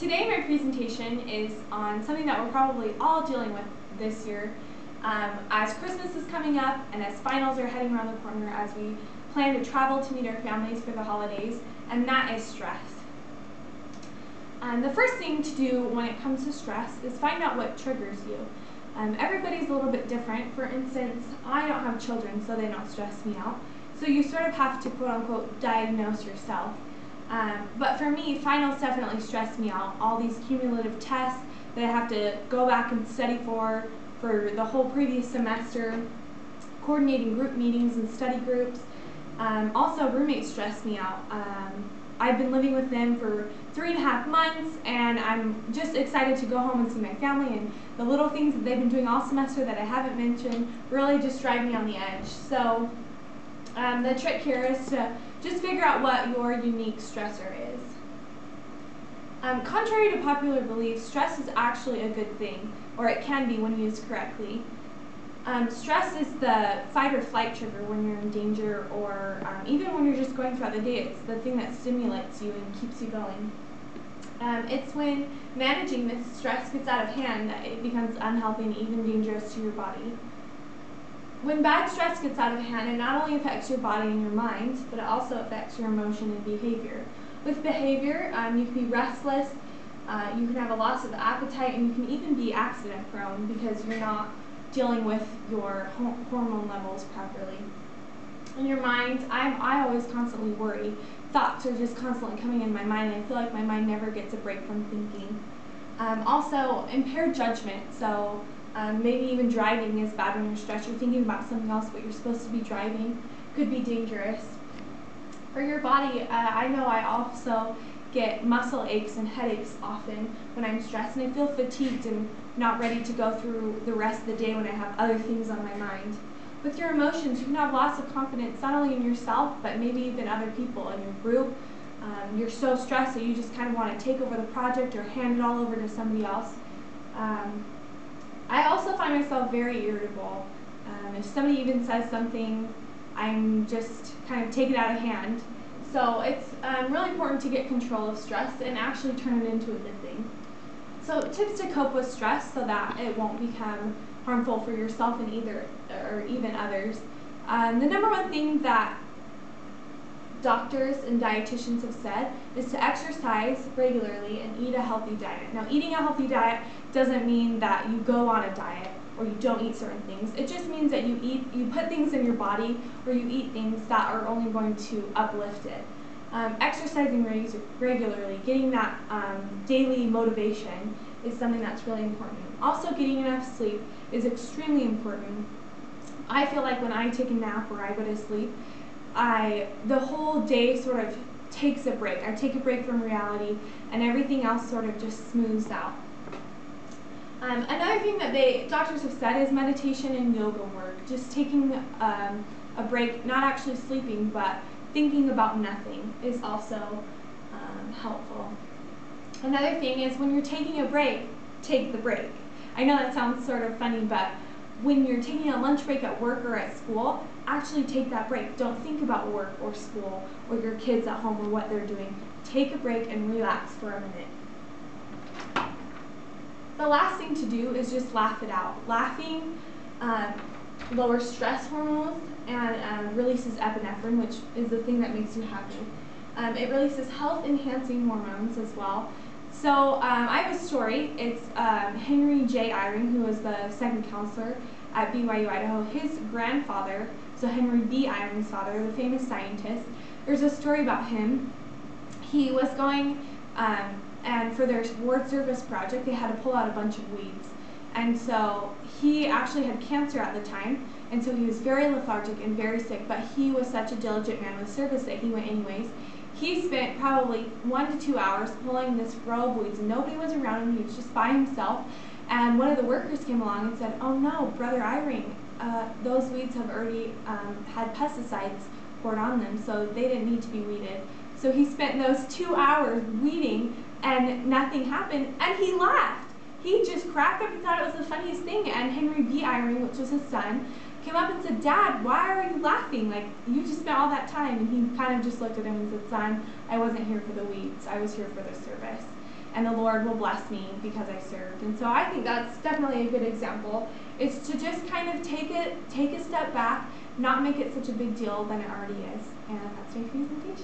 Today my presentation is on something that we're probably all dealing with this year as Christmas is coming up and as finals are heading around the corner as we plan to travel to meet our families for the holidays, and that is stress. The first thing to do when it comes to stress is find out what triggers you. Everybody's a little bit different. For instance, I don't have children, so they don't stress me out. So you sort of have to quote-unquote diagnose yourself. But for me, finals definitely stress me out. All these cumulative tests that I have to go back and study for the whole previous semester, coordinating group meetings and study groups. Also, roommates stress me out. I've been living with them for 3.5 months, and I'm just excited to go home and see my family, and the little things that they've been doing all semester that I haven't mentioned really just drive me on the edge. So the trick here is to just figure out what your unique stressor is. Contrary to popular belief, stress is actually a good thing, or it can be when used correctly. Stress is the fight or flight trigger when you're in danger, or even when you're just going throughout the day. It's the thing that stimulates you and keeps you going. It's when managing this stress gets out of hand that it becomes unhealthy and even dangerous to your body. When bad stress gets out of hand, it not only affects your body and your mind, but it also affects your emotion and behavior. With behavior, you can be restless, you can have a loss of appetite, and you can even be accident prone because you're not dealing with your hormone levels properly. In your mind, I always constantly worry. Thoughts are just constantly coming in my mind, and I feel like my mind never gets a break from thinking. Also, impaired judgment. So maybe even driving is bad when you're stressed. You're thinking about something else, but you're supposed to be driving. Could be dangerous. For your body, I know I also get muscle aches and headaches often when I'm stressed, and I feel fatigued and not ready to go through the rest of the day when I have other things on my mind. With your emotions, you can have lots of confidence not only in yourself, but maybe even other people in your group. You're so stressed that you just kind of want to take over the project or hand it all over to somebody else. I also find myself very irritable. If somebody even says something, I'm just kind of take it out of hand. So it's really important to get control of stress and actually turn it into a good thing. So tips to cope with stress so that it won't become harmful for yourself and even others. The number one thing that doctors and dietitians have said is to exercise regularly and eat a healthy diet. Now, eating a healthy diet doesn't mean that you go on a diet or you don't eat certain things. It just means that you put things in your body, or you eat things that are only going to uplift it. Exercising regularly, getting that daily motivation is something that's really important. Also, getting enough sleep is extremely important. I feel like when I take a nap or I go to sleep, the whole day sort of takes a break. I take a break from reality, and everything else sort of just smooths out. Another thing that doctors have said is meditation and yoga work. Just taking a break, not actually sleeping, but thinking about nothing is also helpful. Another thing is when you're taking a break, take the break. I know that sounds sort of funny, but when you're taking a lunch break at work or at school, actually take that break. Don't think about work or school or your kids at home or what they're doing. Take a break and relax for a minute. The last thing to do is just laugh it out. Laughing lowers stress hormones and releases epinephrine, which is the thing that makes you happy. It releases health-enhancing hormones as well. So I have a story. It's Henry J. Eyring, who was the second counselor at BYU, Idaho. His grandfather, so Henry B. Eyring's father, the famous scientist, there's a story about him. He was going, and for their ward service project, they had to pull out a bunch of weeds. And so he actually had cancer at the time, and so he was very lethargic and very sick, but he was such a diligent man with service that he went anyways. He spent probably 1 to 2 hours pulling this row of weeds, and nobody was around him. He was just by himself. And one of the workers came along and said, "Oh no, Brother Eyring, those weeds have already had pesticides poured on them, so they didn't need to be weeded." So he spent those 2 hours weeding, and nothing happened, and he laughed. He just cracked up and thought it was the funniest thing. And Henry B. Eyring, which was his son, came up and said, "Dad, why are you laughing? Like, you just spent all that time." And he kind of just looked at him and said, "Son, I wasn't here for the weeds. I was here for the service." and the Lord will bless me because I served. And so I think that's definitely a good example, is to just kind of take a step back, not make it such a big deal than it already is. And that's my presentation.